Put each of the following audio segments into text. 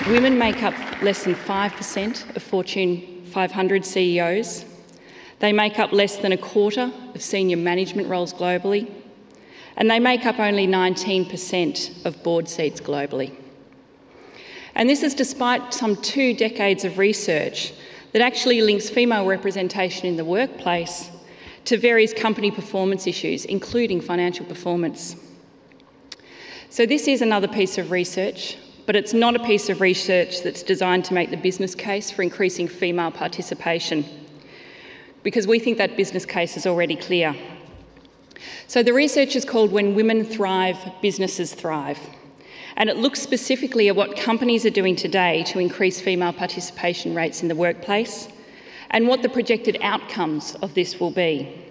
Women make up less than 5% of Fortune 500 CEOs. They make up less than a quarter of senior management roles globally. And they make up only 19% of board seats globally. And this is despite some 2 decades of research that actually links female representation in the workplace to various company performance issues, including financial performance. So this is another piece of research, but it's not a piece of research that's designed to make the business case for increasing female participation, because we think that business case is already clear. So the research is called When Women Thrive, Businesses Thrive. And it looks specifically at what companies are doing today to increase female participation rates in the workplace and what the projected outcomes of this will be.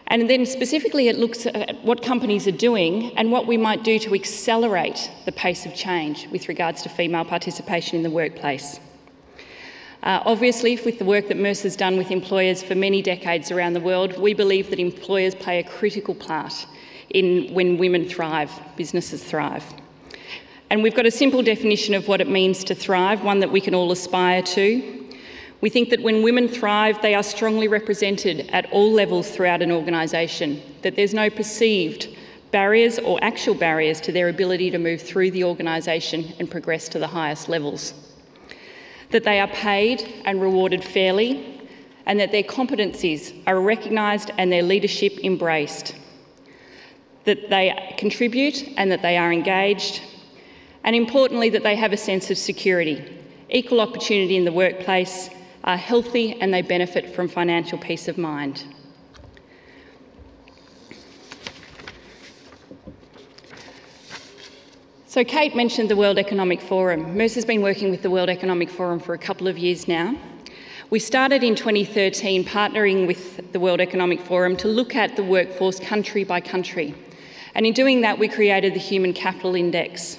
And then specifically it looks at what companies are doing and what we might do to accelerate the pace of change with regards to female participation in the workplace. Obviously, with the work that Mercer's done with employers for many decades around the world, we believe that employers play a critical part in when women thrive, businesses thrive. And we've got a simple definition of what it means to thrive, one that we can all aspire to. We think that when women thrive, they are strongly represented at all levels throughout an organisation, that there's no perceived barriers or actual barriers to their ability to move through the organisation and progress to the highest levels. That they are paid and rewarded fairly, and that their competencies are recognised and their leadership embraced. That they contribute and that they are engaged, and importantly that they have a sense of security, equal opportunity in the workplace, are healthy and they benefit from financial peace of mind. So Kate mentioned the World Economic Forum. Mercer's been working with the World Economic Forum for a couple of years now. We started in 2013 partnering with the World Economic Forum to look at the workforce country by country. And in doing that, we created the Human Capital Index.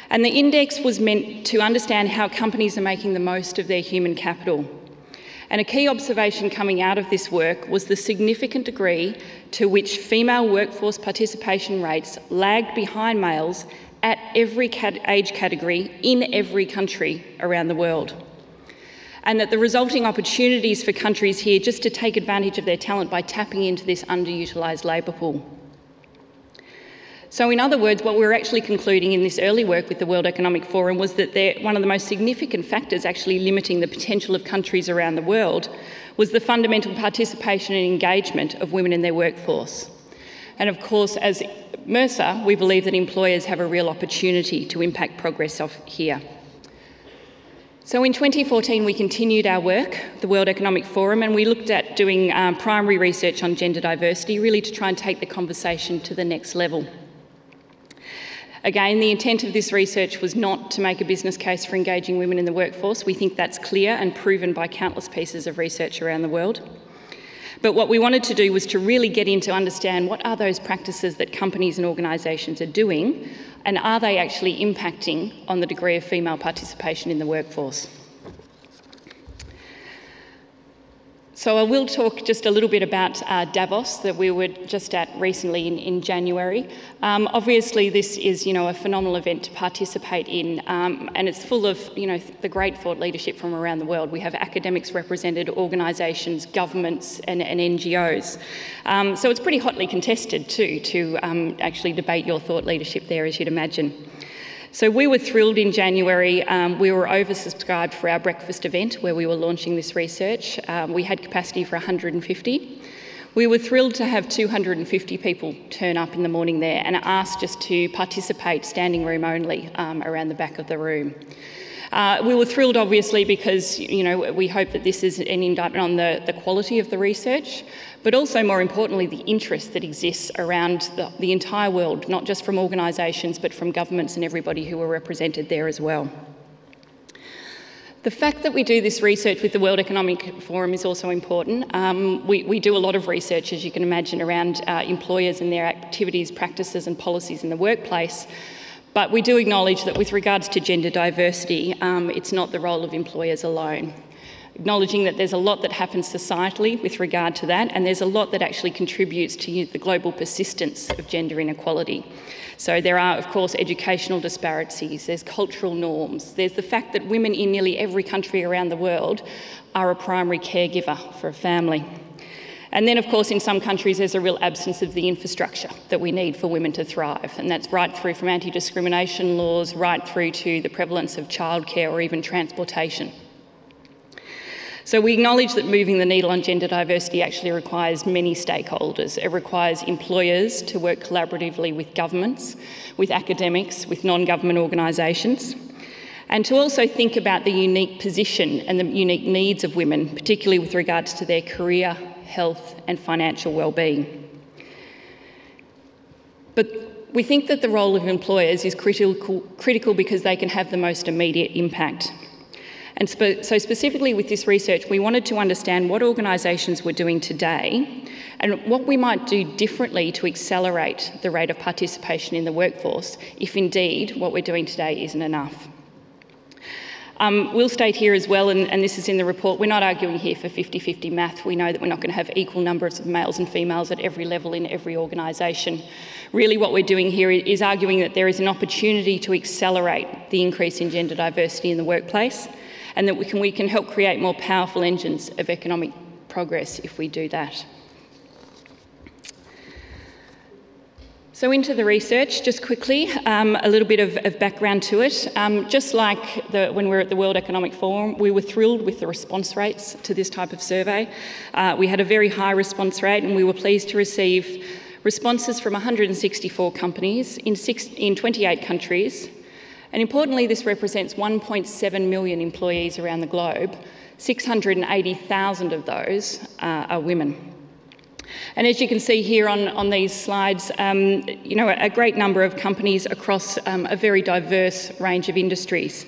And the index was meant to understand how companies are making the most of their human capital. And a key observation coming out of this work was the significant degree to which female workforce participation rates lagged behind males at every age category in every country around the world. And that the resulting opportunities for countries here just to take advantage of their talent by tapping into this underutilised labour pool. So in other words, what we were actually concluding in this early work with the World Economic Forum was that one of the most significant factors actually limiting the potential of countries around the world was the fundamental participation and engagement of women in their workforce. And of course, as Mercer, we believe that employers have a real opportunity to impact progress here. So in 2014, we continued our work, the World Economic Forum, and we looked at doing primary research on gender diversity, really to try and take the conversation to the next level. Again, the intent of this research was not to make a business case for engaging women in the workforce. We think that's clear and proven by countless pieces of research around the world. But what we wanted to do was to really get in to understand what are those practices that companies and organisations are doing, and are they actually impacting on the degree of female participation in the workforce. So I will talk just a little bit about Davos that we were just at recently in January. Obviously, this is, a phenomenal event to participate in, and it's full of, the great thought leadership from around the world. We have academics represented, organisations, governments, and NGOs. So it's pretty hotly contested too to actually debate your thought leadership there, as you'd imagine. So we were thrilled in January. We were oversubscribed for our breakfast event where we were launching this research. We had capacity for 150. We were thrilled to have 250 people turn up in the morning there and asked just to participate standing room only around the back of the room. We were thrilled, obviously, because we hope that this is an indictment on the quality of the research, but also, more importantly, the interest that exists around the entire world, not just from organisations, but from governments and everybody who were represented there as well. The fact that we do this research with the World Economic Forum is also important. We do a lot of research, as you can imagine, around employers and their activities, practices and policies in the workplace. But we do acknowledge that with regards to gender diversity, it's not the role of employers alone. acknowledging that there's a lot that happens societally with regard to that, and there's a lot that actually contributes to the global persistence of gender inequality. So there are, of course, educational disparities, there's cultural norms, there's the fact that women in nearly every country around the world are a primary caregiver for a family. And then, of course, in some countries, there's a real absence of the infrastructure that we need for women to thrive. And that's right through from anti-discrimination laws, right through to the prevalence of childcare or even transportation. So we acknowledge that moving the needle on gender diversity actually requires many stakeholders. It requires employers to work collaboratively with governments, with academics, with non-government organisations, and to also think about the unique position and the unique needs of women, particularly with regards to their career, health and financial well-being. But we think that the role of employers is critical because they can have the most immediate impact. And so specifically with this research, we wanted to understand what organisations were doing today and what we might do differently to accelerate the rate of participation in the workforce if indeed what we're doing today isn't enough. We'll state here as well, and this is in the report, we're not arguing here for 50-50 math. We know that we're not going to have equal numbers of males and females at every level in every organisation. Really what we're doing here is arguing that there is an opportunity to accelerate the increase in gender diversity in the workplace, and that we can help create more powerful engines of economic progress if we do that. So into the research, just quickly, a little bit of background to it. Just like when we were at the World Economic Forum, we were thrilled with the response rates to this type of survey. We had a very high response rate, and we were pleased to receive responses from 164 companies in 28 countries. And importantly, this represents 1.7 million employees around the globe. 680,000 of those are women. And as you can see here on these slides, a great number of companies across a very diverse range of industries.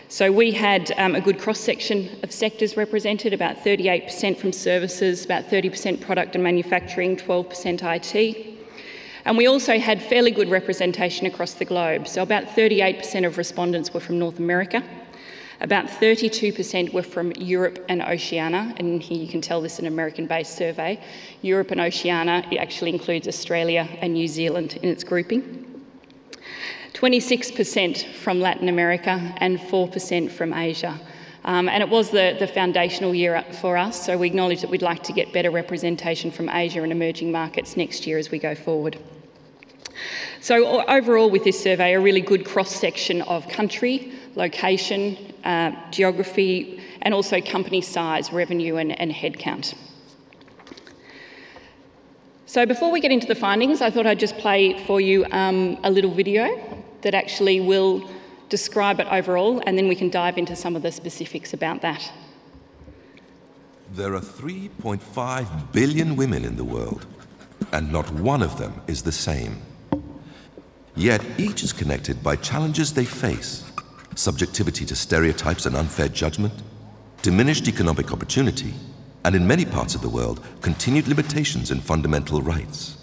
So we had a good cross-section of sectors represented, about 38% from services, about 30% product and manufacturing, 12% IT. And we also had fairly good representation across the globe. So about 38% of respondents were from North America. About 32% were from Europe and Oceania, and here you can tell this is an American-based survey. Europe and Oceania, it actually includes Australia and New Zealand in its grouping. 26% from Latin America and 4% from Asia. And it was the foundational year for us, so we acknowledge that we'd like to get better representation from Asia and emerging markets next year as we go forward. So overall with this survey, a really good cross-section of country, location, geography, and also company size, revenue and headcount. So before we get into the findings, I thought I'd just play for you a little video that actually will describe it overall, and then we can dive into some of the specifics about that. There are 3.5 billion women in the world, and not one of them is the same. Yet each is connected by challenges they face: subjectivity to stereotypes and unfair judgment, diminished economic opportunity, and in many parts of the world, continued limitations in fundamental rights.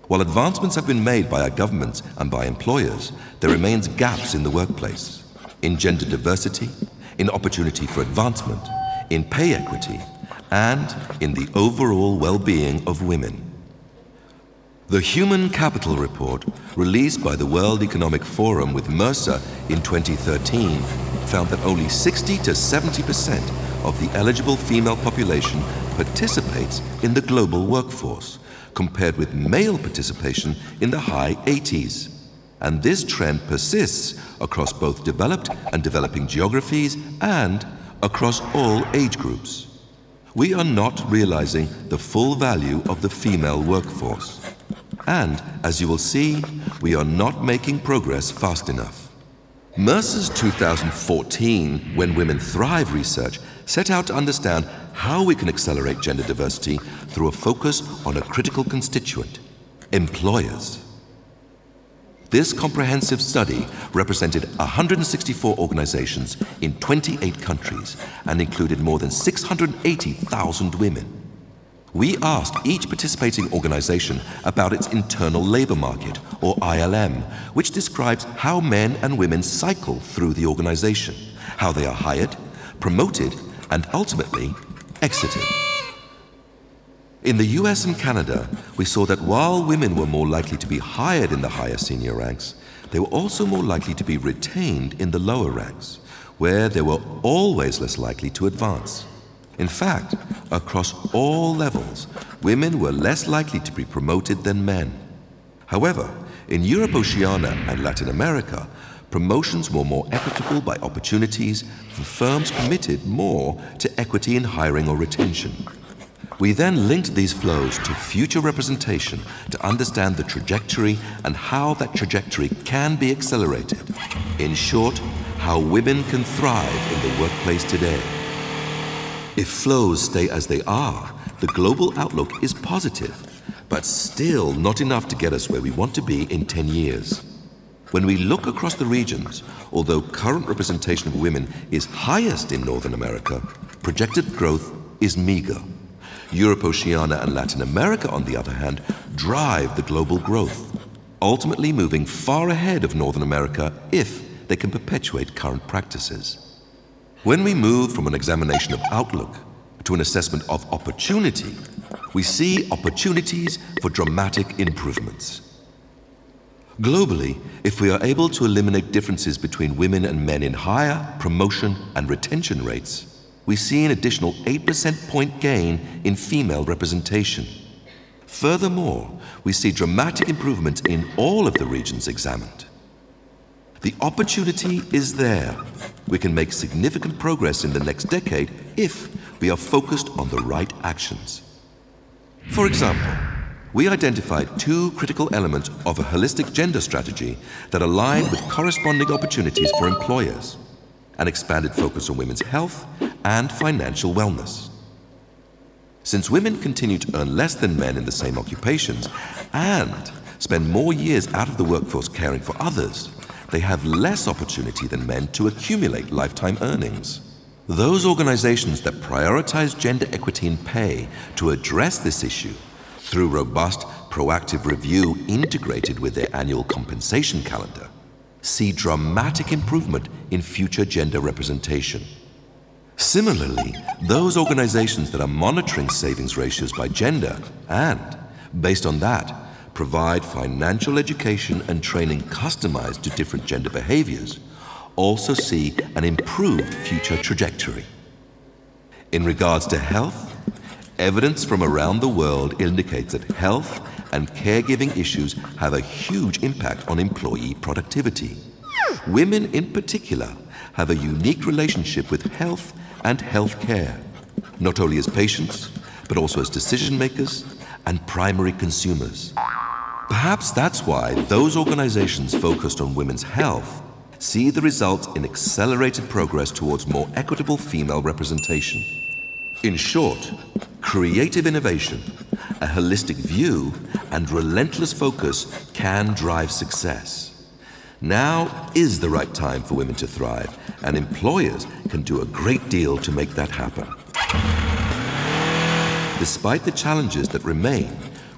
While advancements have been made by our governments and by employers, there remains gaps in the workplace, in gender diversity, in opportunity for advancement, in pay equity, and in the overall well-being of women. The Human Capital Report, released by the World Economic Forum with Mercer in 2013, found that only 60 to 70% of the eligible female population participates in the global workforce, compared with male participation in the high 80s. And this trend persists across both developed and developing geographies and across all age groups. We are not realizing the full value of the female workforce. And, as you will see, we are not making progress fast enough. Mercer's 2014 When Women Thrive research set out to understand how we can accelerate gender diversity through a focus on a critical constituent: employers. This comprehensive study represented 164 organizations in 28 countries and included more than 680,000 women. We asked each participating organization about its internal labor market, or ILM, which describes how men and women cycle through the organization, how they are hired, promoted, and ultimately exited. In the US and Canada, we saw that while women were more likely to be hired in the higher senior ranks, they were also more likely to be retained in the lower ranks, where they were always less likely to advance. In fact, across all levels, women were less likely to be promoted than men. However, in Europe, Oceania, and Latin America, promotions were more equitable by opportunities for firms committed more to equity in hiring or retention. We then linked these flows to future representation to understand the trajectory and how that trajectory can be accelerated. In short, how women can thrive in the workplace today. If flows stay as they are, the global outlook is positive, but still not enough to get us where we want to be in 10 years. When we look across the regions, although current representation of women is highest in Northern America, projected growth is meager. Europe, Oceania, and Latin America, on the other hand, drive the global growth, ultimately moving far ahead of Northern America if they can perpetuate current practices. When we move from an examination of outlook to an assessment of opportunity, we see opportunities for dramatic improvements. Globally, if we are able to eliminate differences between women and men in hire, promotion, and retention rates, we see an additional 8% point gain in female representation. Furthermore, we see dramatic improvements in all of the regions examined. The opportunity is there. We can make significant progress in the next decade if we are focused on the right actions. For example, we identified two critical elements of a holistic gender strategy that align with corresponding opportunities for employers: an expanded focus on women's health and financial wellness. Since women continue to earn less than men in the same occupations and spend more years out of the workforce caring for others, they have less opportunity than men to accumulate lifetime earnings. Those organizations that prioritize gender equity in pay to address this issue through robust, proactive review integrated with their annual compensation calendar see dramatic improvement in future gender representation. Similarly, those organizations that are monitoring savings ratios by gender and, based on that, provide financial education and training customized to different gender behaviors also see an improved future trajectory. In regards to health, evidence from around the world indicates that health and caregiving issues have a huge impact on employee productivity. Women in particular have a unique relationship with health and health care, not only as patients, but also as decision makers and primary consumers. Perhaps that's why those organizations focused on women's health see the results in accelerated progress towards more equitable female representation. In short, creative innovation, a holistic view, and relentless focus can drive success. Now is the right time for women to thrive, and employers can do a great deal to make that happen. Despite the challenges that remain,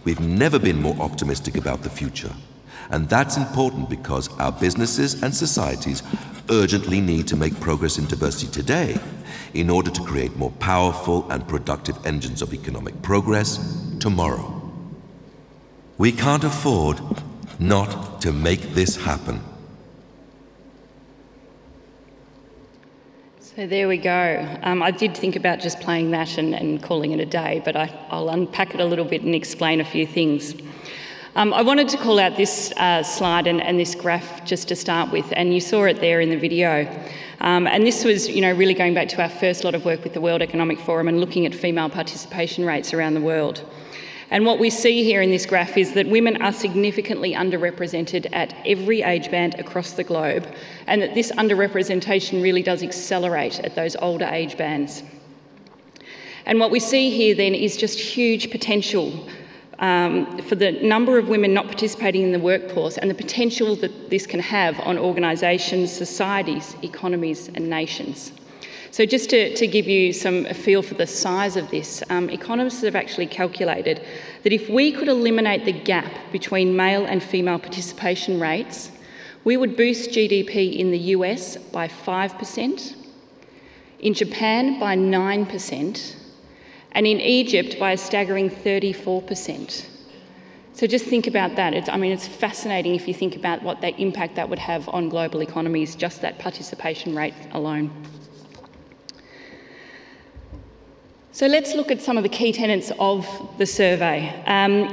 we've never been more optimistic about the future. And that's important because our businesses and societies urgently need to make progress in diversity today in order to create more powerful and productive engines of economic progress tomorrow. We can't afford not to make this happen. So there we go. I did think about just playing that and calling it a day, but I'll unpack it a little bit and explain a few things. I wanted to call out this slide and this graph just to start with, and you saw it there in the video. And this was, really going back to our first lot of work with the World Economic Forum and looking at female participation rates around the world. And what we see here in this graph is that women are significantly underrepresented at every age band across the globe, and that this underrepresentation really does accelerate at those older age bands. And what we see here then is just huge potential for the number of women not participating in the workforce and the potential that this can have on organisations, societies, economies and nations. So just to give you a feel for the size of this, economists have actually calculated that if we could eliminate the gap between male and female participation rates, we would boost GDP in the US by 5%, in Japan by 9%, and in Egypt by a staggering 34%. So just think about that. It's fascinating if you think about what that impact that would have on global economies, just that participation rate alone. So let's look at some of the key tenets of the survey.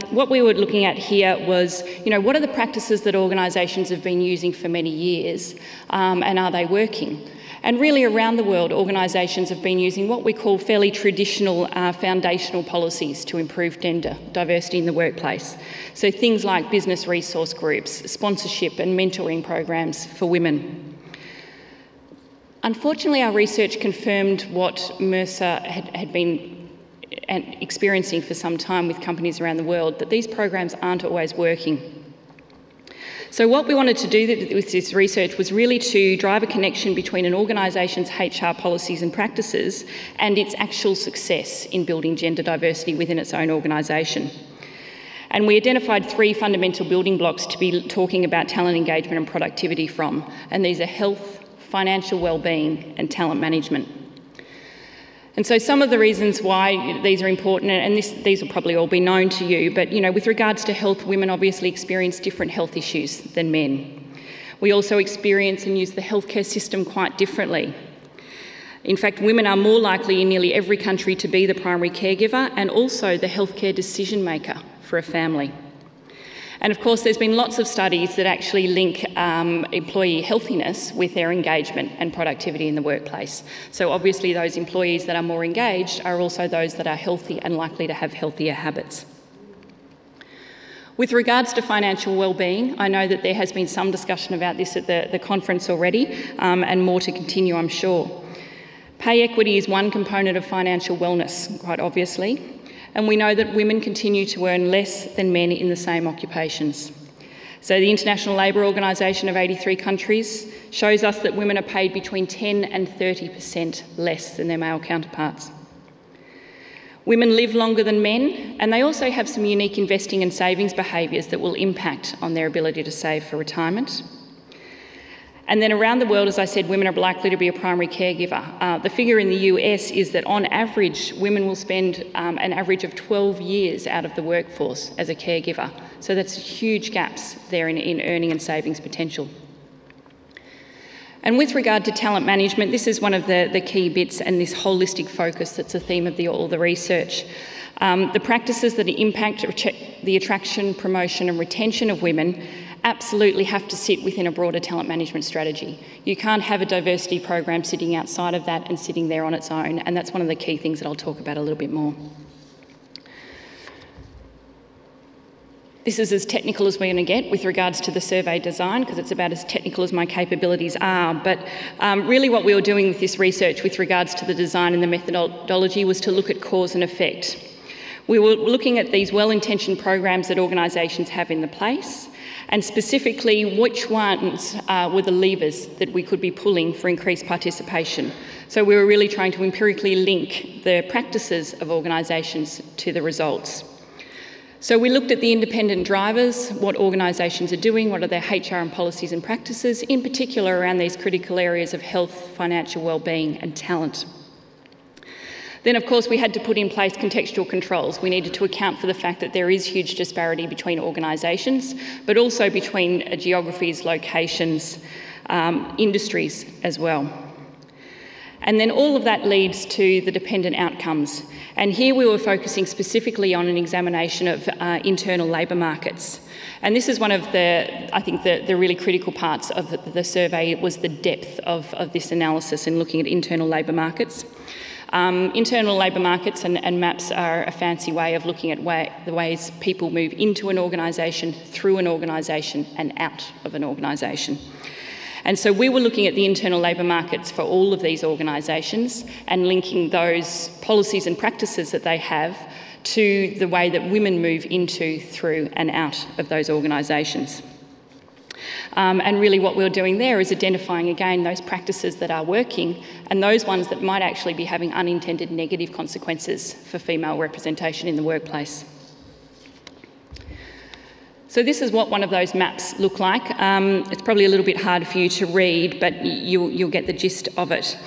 What we were looking at here was, what are the practices that organisations have been using for many years, and are they working? And really around the world, organisations have been using what we call fairly traditional foundational policies to improve gender diversity in the workplace. So things like business resource groups, sponsorship and mentoring programs for women. Unfortunately, our research confirmed what Mercer had been experiencing for some time with companies around the world, that these programs aren't always working. So what we wanted to do with this research was really to drive a connection between an organisation's HR policies and practices and its actual success in building gender diversity within its own organisation. And we identified 3 fundamental building blocks to be talking about talent engagement and productivity from, and these are health, financial well-being and talent management. And so some of the reasons why these are important, and these will probably all be known to you, but with regards to health, women obviously experience different health issues than men. We also experience and use the healthcare system quite differently. In fact, women are more likely in nearly every country to be the primary caregiver and also the healthcare decision maker for a family. And of course, there's been lots of studies that actually link employee healthiness with their engagement and productivity in the workplace. So obviously those employees that are more engaged are also those that are healthy and likely to have healthier habits. With regards to financial well-being, I know that there has been some discussion about this at the conference already, and more to continue, I'm sure. Pay equity is one component of financial wellness, quite obviously. And we know that women continue to earn less than men in the same occupations. So the International Labour Organisation of 83 countries shows us that women are paid between 10 and 30% less than their male counterparts. Women live longer than men, and they also have some unique investing and savings behaviours that will impact on their ability to save for retirement. And then around the world, as I said, women are likely to be a primary caregiver. The figure in the US is that on average, women will spend an average of 12 years out of the workforce as a caregiver. So that's huge gaps there in earning and savings potential. And with regard to talent management, this is one of the key bits and this holistic focus that's a theme of all the research. The practices that impact the attraction, promotion and retention of women absolutely have to sit within a broader talent management strategy. You can't have a diversity program sitting outside of that and sitting there on its own, and that's one of the key things that I'll talk about a little bit more. This is as technical as we're going to get with regards to the survey design, because it's about as technical as my capabilities are. But really what we were doing with this research with regards to the design and the methodology was to look at cause and effect. We were looking at these well-intentioned programs that organisations have in the place, and specifically which ones were the levers that we could be pulling for increased participation. So we were really trying to empirically link the practices of organisations to the results. So we looked at the independent drivers, what organisations are doing, what are their HR and policies and practices, in particular around these critical areas of health, financial wellbeing and talent. Then, of course, we had to put in place contextual controls. We needed to account for the fact that there is huge disparity between organisations, but also between geographies, locations, industries as well. And then all of that leads to the dependent outcomes. And here we were focusing specifically on an examination of internal labour markets. And this is one of the really critical parts of the survey. It was the depth of this analysis and looking at internal labour markets. Internal labour markets and maps are a fancy way of looking at the ways people move into an organisation, through an organisation and out of an organisation. And so we were looking at the internal labour markets for all of these organisations and linking those policies and practices that they have to the way that women move into, through and out of those organisations. And really what we're doing there is identifying again those practices that are working and those ones that might actually be having unintended negative consequences for female representation in the workplace. So this is what one of those maps look like. It's probably a little bit hard for you to read, but you'll get the gist of it.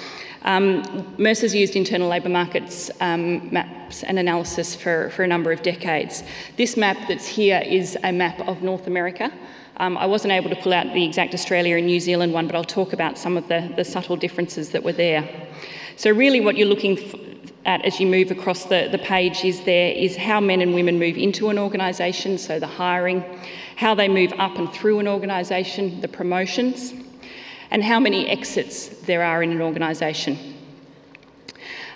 Mercer's used internal labour markets maps and analysis for a number of decades. This map that's here is a map of North America. I wasn't able to pull out the exact Australia and New Zealand one, but I'll talk about some of the subtle differences that were there. So really what you're looking at as you move across the page is how men and women move into an organisation, so the hiring, how they move up and through an organisation, the promotions, and how many exits there are in an organisation.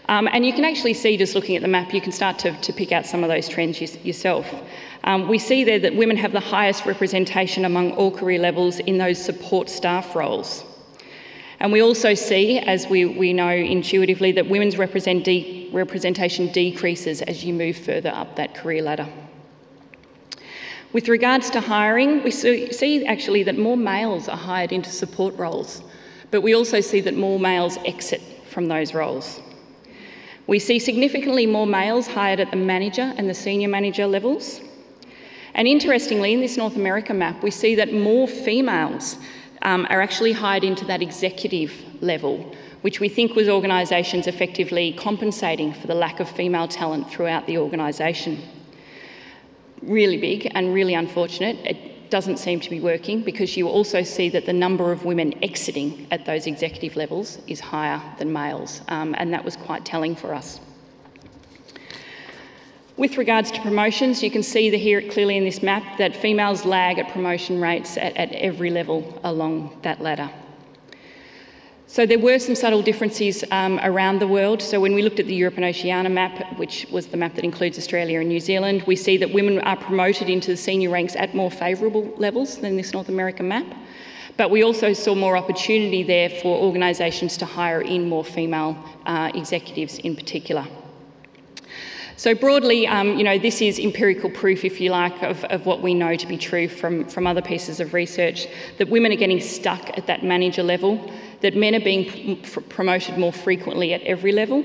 And you can actually see, just looking at the map, you can start to pick out some of those trends yourself. We see there that women have the highest representation among all career levels in those support staff roles. And we also see, as we know intuitively, that women's representation decreases as you move further up that career ladder. With regards to hiring, we see actually that more males are hired into support roles, but we also see that more males exit from those roles. We see significantly more males hired at the manager and the senior manager levels. And interestingly, in this North America map, we see that more females are actually hired into that executive level, which we think was organisations effectively compensating for the lack of female talent throughout the organisation. Really big and really unfortunate. It doesn't seem to be working, because you also see that the number of women exiting at those executive levels is higher than males, and that was quite telling for us. With regards to promotions, you can see here clearly in this map that females lag at promotion rates at every level along that ladder. So there were some subtle differences around the world. So when we looked at the Europe and Oceania map, which was the map that includes Australia and New Zealand, we see that women are promoted into the senior ranks at more favourable levels than this North American map. But we also saw more opportunity there for organisations to hire in more female executives in particular. So broadly, this is empirical proof, if you like, of what we know to be true from other pieces of research, that women are getting stuck at that manager level, that men are being promoted more frequently at every level,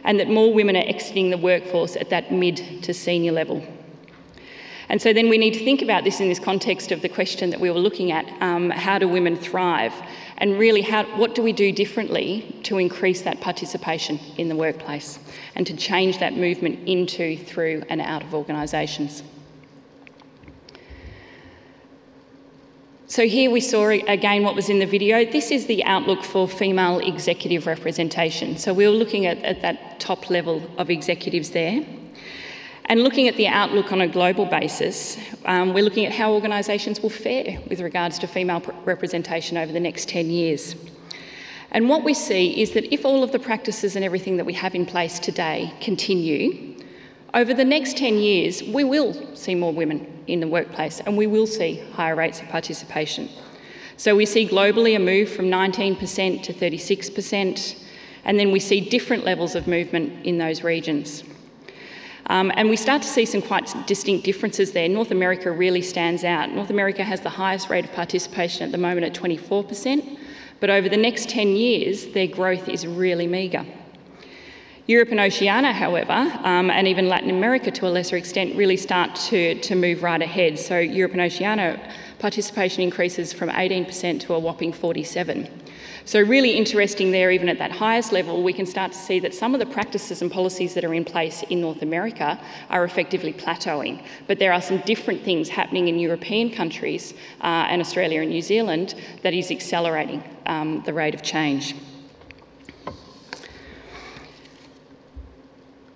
and that more women are exiting the workforce at that mid to senior level. And so then we need to think about this in this context of the question that we were looking at, how do women thrive? And really, what do we do differently to increase that participation in the workplace and to change that movement into, through and out of organisations? So here we saw again what was in the video. This is the outlook for female executive representation. So we were looking at that top level of executives there. And looking at the outlook on a global basis, we're looking at how organisations will fare with regards to female representation over the next 10 years. And what we see is that if all of the practices and everything that we have in place today continue, over the next 10 years, we will see more women in the workplace and we will see higher rates of participation. So we see globally a move from 19% to 36%, and then we see different levels of movement in those regions. And we start to see some quite distinct differences there. North America really stands out. North America has the highest rate of participation at the moment at 24%, but over the next 10 years, their growth is really meagre. Europe and Oceania, however, and even Latin America to a lesser extent, really start to move right ahead. So Europe and Oceania participation increases from 18% to a whopping 47%. So really interesting there, even at that highest level, we can start to see that some of the practices and policies that are in place in North America are effectively plateauing. But there are some different things happening in European countries and Australia and New Zealand that is accelerating the rate of change.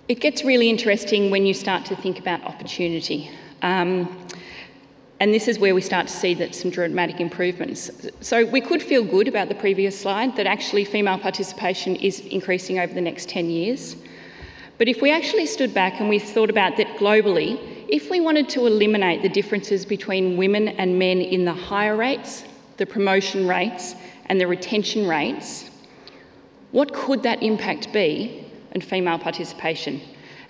It gets really interesting when you start to think about opportunity. And this is where we start to see that some dramatic improvements. So we could feel good about the previous slide, that actually female participation is increasing over the next 10 years. But if we actually stood back and we thought about that globally, if we wanted to eliminate the differences between women and men in the hire rates, the promotion rates, and the retention rates, what could that impact be on female participation?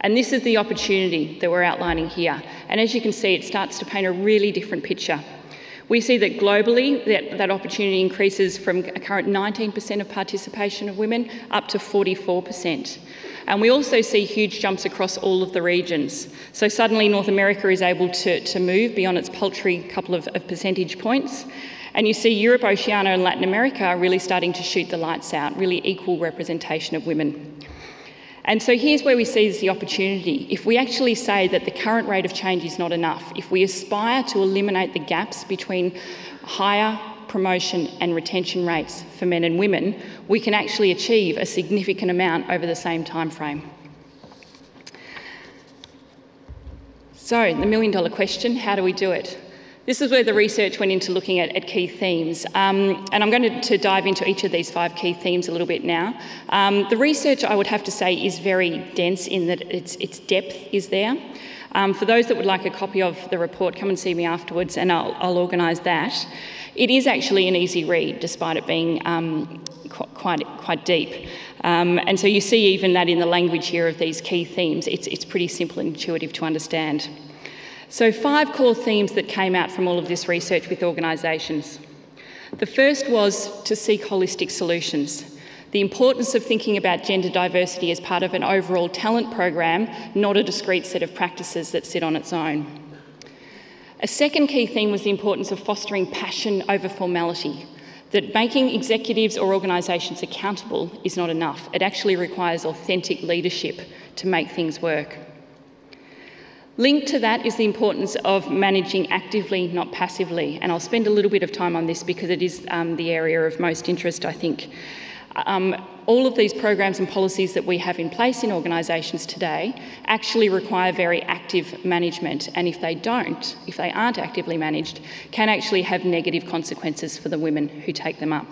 And this is the opportunity that we're outlining here. And as you can see, it starts to paint a really different picture. We see that globally, that opportunity increases from a current 19% of participation of women up to 44%. And we also see huge jumps across all of the regions. So suddenly North America is able to move beyond its paltry couple of percentage points. And you see Europe, Oceania and Latin America are really starting to shoot the lights out, really equal representation of women. And so here's where we see the opportunity. If we actually say that the current rate of change is not enough, if we aspire to eliminate the gaps between higher promotion and retention rates for men and women, we can actually achieve a significant amount over the same time frame. So, the million-dollar question, how do we do it? This is where the research went into looking at key themes. And I'm going to dive into each of these 5 key themes a little bit now. The research, I would have to say, is very dense in that its depth is there. For those that would like a copy of the report, come and see me afterwards and I'll organise that. It is actually an easy read, despite it being quite deep. And so you see even that in the language here of these key themes, it's pretty simple and intuitive to understand. So 5 core themes that came out from all of this research with organisations. The first was to seek holistic solutions. The importance of thinking about gender diversity as part of an overall talent program, not a discrete set of practices that sit on its own. A second key theme was the importance of fostering passion over formality, that making executives or organisations accountable is not enough. It actually requires authentic leadership to make things work. Linked to that is the importance of managing actively, not passively, and I'll spend a little bit of time on this because it is the area of most interest, I think. All of these programs and policies that we have in place in organisations today actually require very active management, and if they aren't actively managed, can actually have negative consequences for the women who take them up.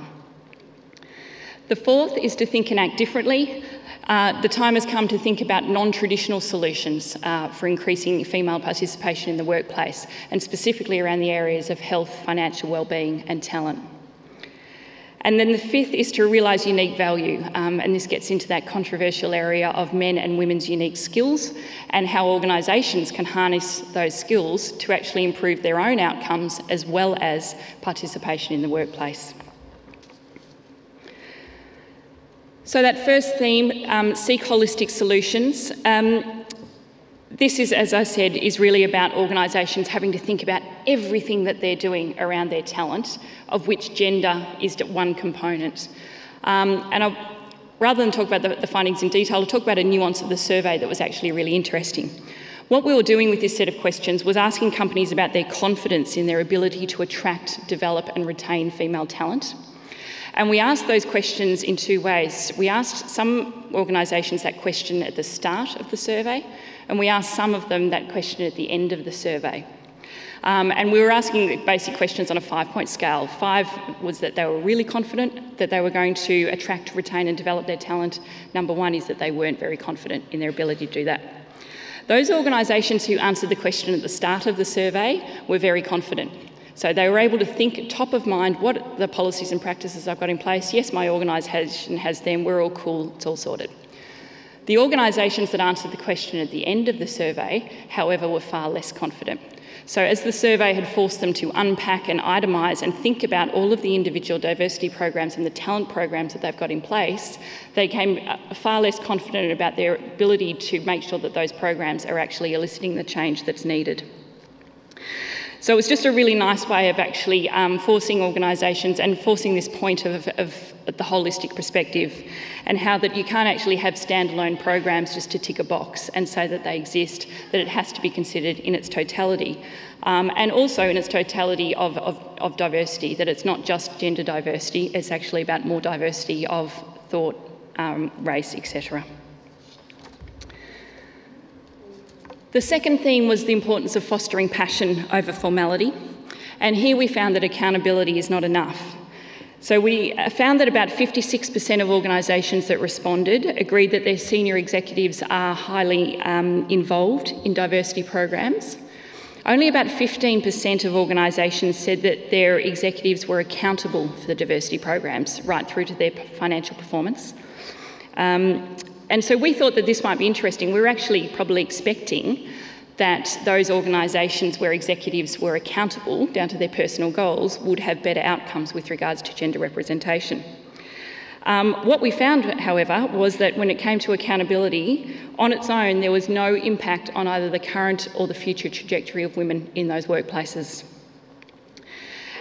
The fourth is to think and act differently. The time has come to think about non-traditional solutions for increasing female participation in the workplace, and specifically around the areas of health, financial wellbeing and talent. And then the fifth is to realise unique value, and this gets into that controversial area of men and women's unique skills and how organisations can harness those skills to actually improve their own outcomes as well as participation in the workplace. So that first theme, seek holistic solutions. This is, as I said, is really about organisations having to think about everything that they're doing around their talent, of which gender is one component. Rather than talk about the findings in detail, I'll talk about a nuance of the survey that was actually really interesting. What we were doing with this set of questions was asking companies about their confidence in their ability to attract, develop and retain female talent. And we asked those questions in 2 ways. We asked some organisations that question at the start of the survey, and we asked some of them that question at the end of the survey. And we were asking basic questions on a 5-point scale. 5 was that they were really confident that they were going to attract, retain and develop their talent. Number 1 is that they weren't very confident in their ability to do that. Those organisations who answered the question at the start of the survey were very confident. So they were able to think top of mind, what are the policies and practices I've got in place? Yes, my organisation has them, we're all cool, it's all sorted. The organisations that answered the question at the end of the survey, however, were far less confident. So as the survey had forced them to unpack and itemise and think about all of the individual diversity programs and the talent programs that they've got in place, they became far less confident about their ability to make sure that those programs are actually eliciting the change that's needed. So it was just a really nice way of actually forcing organisations and forcing this point of the holistic perspective, and how that you can't actually have standalone programs just to tick a box and say that they exist, that it has to be considered in its totality, and also in its totality of diversity, that it's not just gender diversity, it's actually about more diversity of thought, race, etc. The second theme was the importance of fostering passion over formality, and here we found that accountability is not enough. So we found that about 56% of organisations that responded agreed that their senior executives are highly involved in diversity programs. Only about 15% of organisations said that their executives were accountable for the diversity programs, right through to their financial performance. And so we thought that this might be interesting. We were actually probably expecting that those organisations where executives were accountable down to their personal goals would have better outcomes with regards to gender representation. What we found, however, was that when it came to accountability, on its own there was no impact on either the current or the future trajectory of women in those workplaces.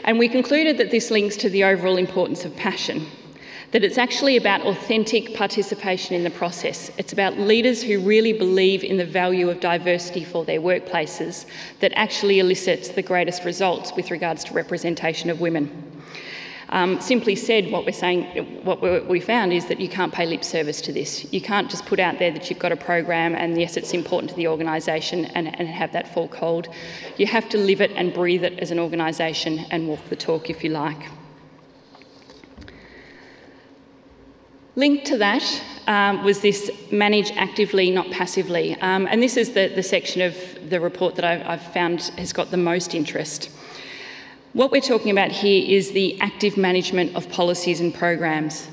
And we concluded that this links to the overall importance of passion, that it's actually about authentic participation in the process. It's about leaders who really believe in the value of diversity for their workplaces that actually elicits the greatest results with regards to representation of women. Simply said, what we found is that you can't pay lip service to this. You can't just put out there that you've got a program and yes, it's important to the organisation and have that fall cold. You have to live it and breathe it as an organisation and walk the talk, if you like. Linked to that was this manage actively, not passively. And this is the section of the report that I've found has got the most interest. What we're talking about here is the active management of policies and programs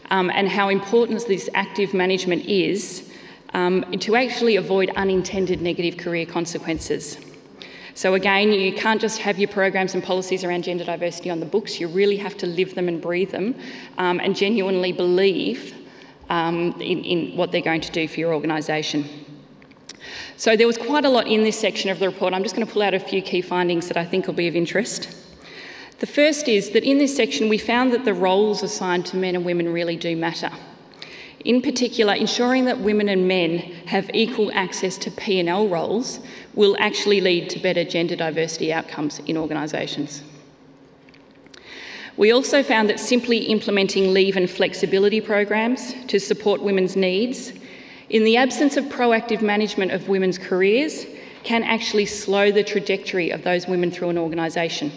and how important this active management is to actually avoid unintended negative career consequences. So again, you can't just have your programs and policies around gender diversity on the books. You really have to live them and breathe them and genuinely believe in what they're going to do for your organisation. So there was quite a lot in this section of the report. I'm just going to pull out a few key findings that I think will be of interest. The first is that in this section we found that the roles assigned to men and women really do matter. In particular, ensuring that women and men have equal access to P&L roles will actually lead to better gender diversity outcomes in organisations. We also found that simply implementing leave and flexibility programs to support women's needs, in the absence of proactive management of women's careers, can actually slow the trajectory of those women through an organisation.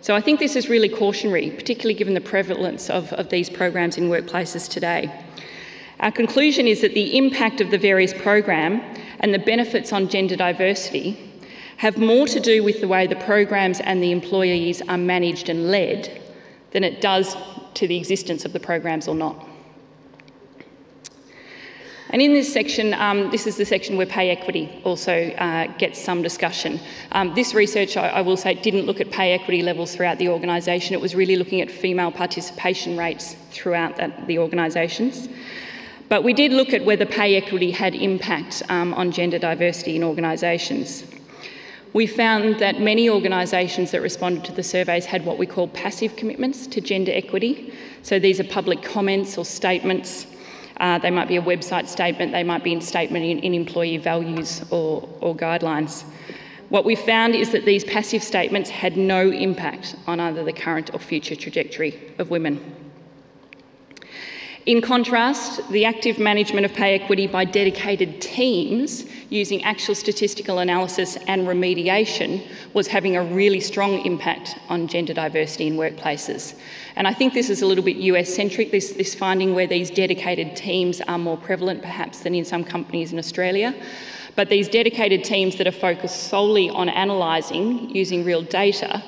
So I think this is really cautionary, particularly given the prevalence of these programs in workplaces today. Our conclusion is that the impact of the various program and the benefits on gender diversity have more to do with the way the programs and the employees are managed and led than it does to the existence of the programs or not. And in this section, this is the section where pay equity also gets some discussion. This research, I will say, didn't look at pay equity levels throughout the organisation. It was really looking at female participation rates throughout the organisations. But we did look at whether pay equity had impact on gender diversity in organisations. We found that many organisations that responded to the surveys had what we call passive commitments to gender equity. So these are public comments or statements. They might be a website statement, they might be a statement in employee values or guidelines. What we found is that these passive statements had no impact on either the current or future trajectory of women. In contrast, the active management of pay equity by dedicated teams using actual statistical analysis and remediation was having a really strong impact on gender diversity in workplaces. And I think this is a little bit US-centric, this finding where these dedicated teams are more prevalent perhaps than in some companies in Australia. But these dedicated teams that are focused solely on analysing, using real data,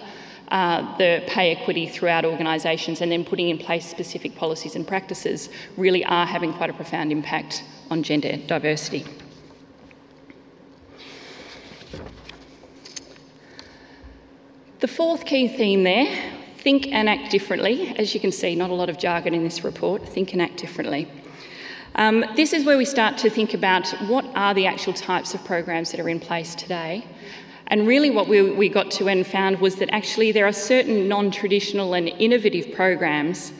the pay equity throughout organisations and then putting in place specific policies and practices really are having quite a profound impact on gender diversity. The fourth key theme there, think and act differently. As you can see, not a lot of jargon in this report, think and act differently. This is where we start to think about what are the actual types of programs that are in place today. And really what we got to and found was that actually there are certain non-traditional and innovative programs,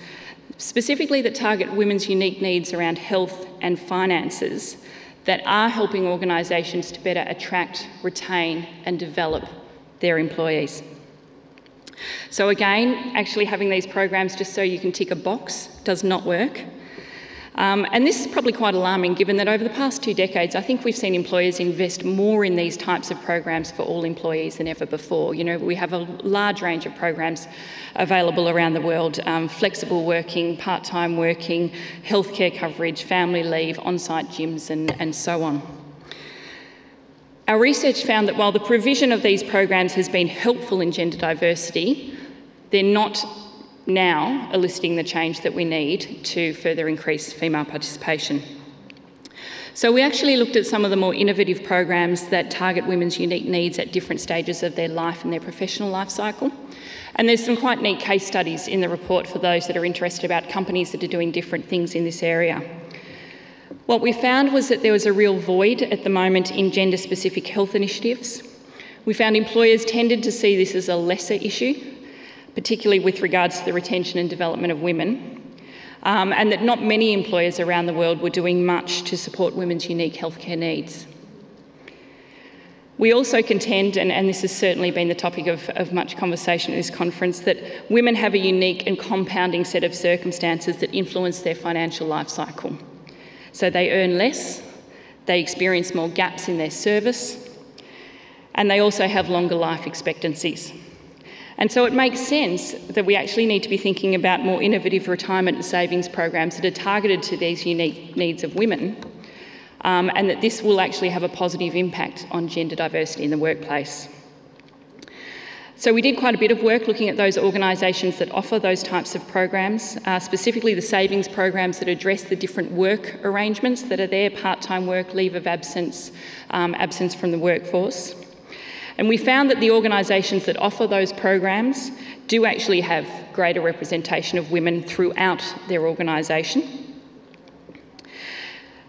specifically that target women's unique needs around health and finances, that are helping organisations to better attract, retain and develop their employees. So again, actually having these programs just so you can tick a box does not work. And this is probably quite alarming given that over the past 2 decades, I think we've seen employers invest more in these types of programs for all employees than ever before. You know, we have a large range of programs available around the world, flexible working, part-time working, healthcare coverage, family leave, on-site gyms and so on. Our research found that while the provision of these programs has been helpful in gender diversity, they're not now eliciting the change that we need to further increase female participation. So we actually looked at some of the more innovative programs that target women's unique needs at different stages of their life and their professional life cycle. And there's some quite neat case studies in the report for those that are interested about companies that are doing different things in this area. What we found was that there was a real void at the moment in gender-specific health initiatives. We found employers tended to see this as a lesser issue particularly with regards to the retention and development of women, and that not many employers around the world were doing much to support women's unique healthcare needs. We also contend, and this has certainly been the topic of much conversation at this conference, that women have a unique and compounding set of circumstances that influence their financial life cycle. So they earn less, they experience more gaps in their service, and they also have longer life expectancies. And so it makes sense that we actually need to be thinking about more innovative retirement and savings programs that are targeted to these unique needs of women, and that this will actually have a positive impact on gender diversity in the workplace. So we did quite a bit of work looking at those organisations that offer those types of programs, specifically the savings programs that address the different work arrangements that are there: part-time work, leave of absence, absence from the workforce. And we found that the organisations that offer those programs do actually have greater representation of women throughout their organisation.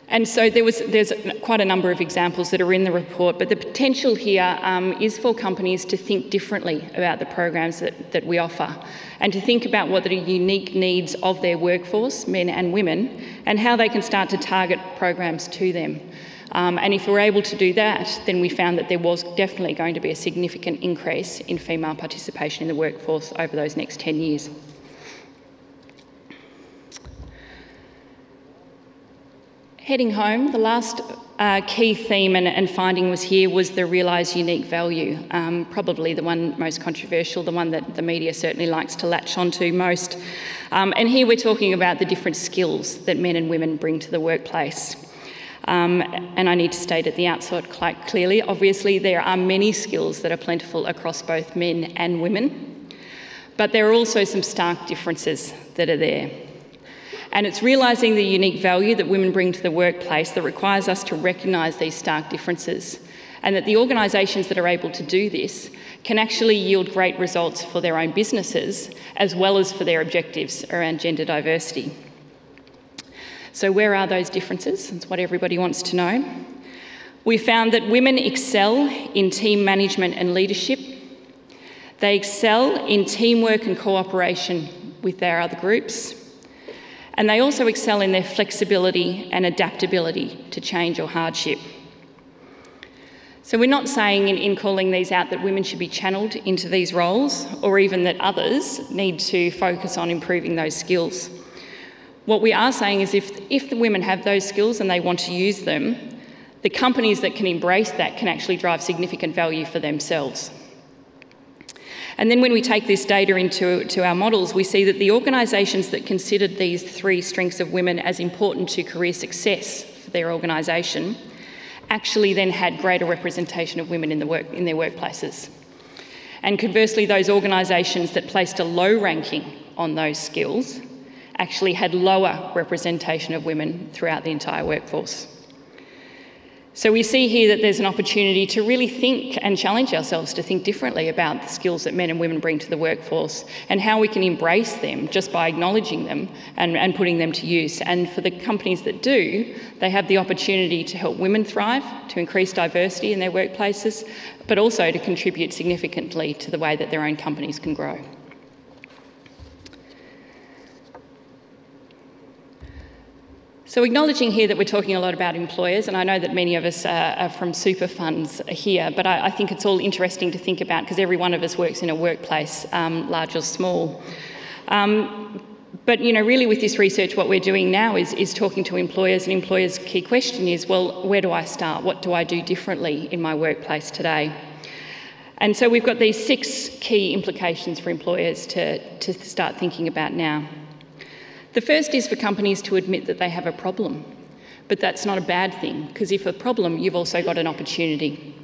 And so there's quite a number of examples that are in the report, but the potential here is for companies to think differently about the programs that we offer, and to think about what are the unique needs of their workforce, men and women, and how they can start to target programs to them. And if we're able to do that, then we found that there was definitely going to be a significant increase in female participation in the workforce over those next 10 years. Heading home, the last key theme and finding was the realised unique value, probably the one most controversial, the one that the media certainly likes to latch onto most. And here we're talking about the different skills that men and women bring to the workplace. And I need to state at the outset quite clearly, obviously there are many skills that are plentiful across both men and women, but there are also some stark differences that are there. And it's realising the unique value that women bring to the workplace that requires us to recognise these stark differences, and that the organisations that are able to do this can actually yield great results for their own businesses as well as for their objectives around gender diversity. So where are those differences? That's what everybody wants to know. We found that women excel in team management and leadership. They excel in teamwork and cooperation with their other groups. And they also excel in their flexibility and adaptability to change or hardship. So we're not saying in calling these out that women should be channelled into these roles, or even that others need to focus on improving those skills. What we are saying is if the women have those skills and they want to use them, the companies that can embrace that can actually drive significant value for themselves. And then when we take this data into our models, we see that the organisations that considered these three strengths of women as important to career success for their organisation actually then had greater representation of women in their workplaces. And conversely, those organisations that placed a low ranking on those skills actually had lower representation of women throughout the entire workforce. So we see here that there's an opportunity to really think and challenge ourselves to think differently about the skills that men and women bring to the workforce and how we can embrace them just by acknowledging them and putting them to use. And for the companies that do, they have the opportunity to help women thrive, to increase diversity in their workplaces, but also to contribute significantly to the way that their own companies can grow. So acknowledging here that we're talking a lot about employers, and I know that many of us are from super funds here, but I think it's all interesting to think about because every one of us works in a workplace, large or small. But really with this research, what we're doing now is talking to employers, and employers' key question is, well, where do I start? What do I do differently in my workplace today? And so we've got these 6 key implications for employers to start thinking about now. The first is for companies to admit that they have a problem, but that's not a bad thing, because if a problem, you've also got an opportunity.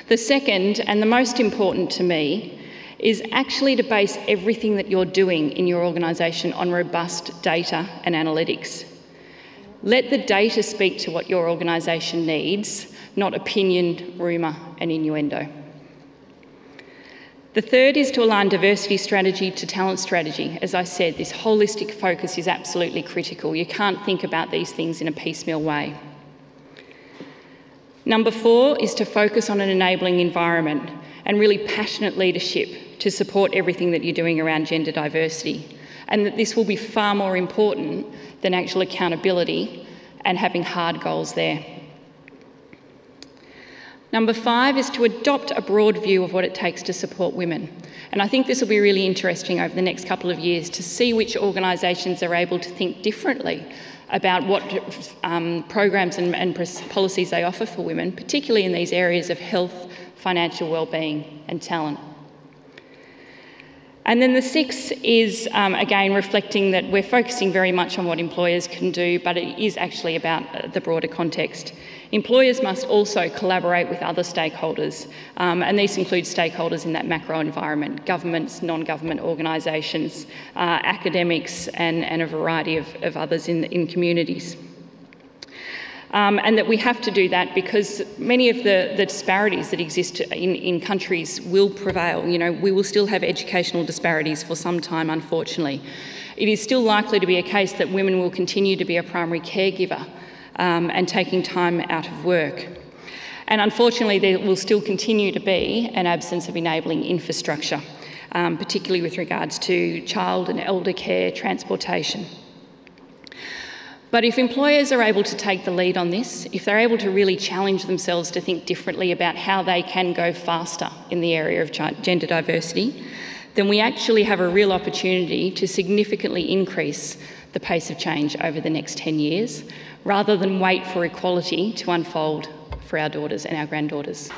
The second, and the most important to me, is actually to base everything that you're doing in your organisation on robust data and analytics. Let the data speak to what your organisation needs, not opinion, rumour and innuendo. The third is to align diversity strategy to talent strategy. As I said, this holistic focus is absolutely critical. You can't think about these things in a piecemeal way. Number 4 is to focus on an enabling environment and really passionate leadership to support everything that you're doing around gender diversity, and that this will be far more important than actual accountability and having hard goals there. Number 5 is to adopt a broad view of what it takes to support women. And I think this will be really interesting over the next couple of years to see which organisations are able to think differently about what programs and policies they offer for women, particularly in these areas of health, financial wellbeing and talent. And then the 6 is, again, reflecting that we're focusing very much on what employers can do, but it is actually about the broader context. Employers must also collaborate with other stakeholders, and these include stakeholders in that macro environment, governments, non-government organisations, academics and a variety of others in communities. And that we have to do that because many of the disparities that exist in countries will prevail. You know, we will still have educational disparities for some time, unfortunately. It is still likely to be a case that women will continue to be a primary caregiver and taking time out of work. And unfortunately, there will still continue to be an absence of enabling infrastructure, particularly with regards to child and elder care, transportation. But if employers are able to take the lead on this, if they're able to really challenge themselves to think differently about how they can go faster in the area of gender diversity, then we actually have a real opportunity to significantly increase the pace of change over the next 10 years, rather than wait for equality to unfold for our daughters and our granddaughters.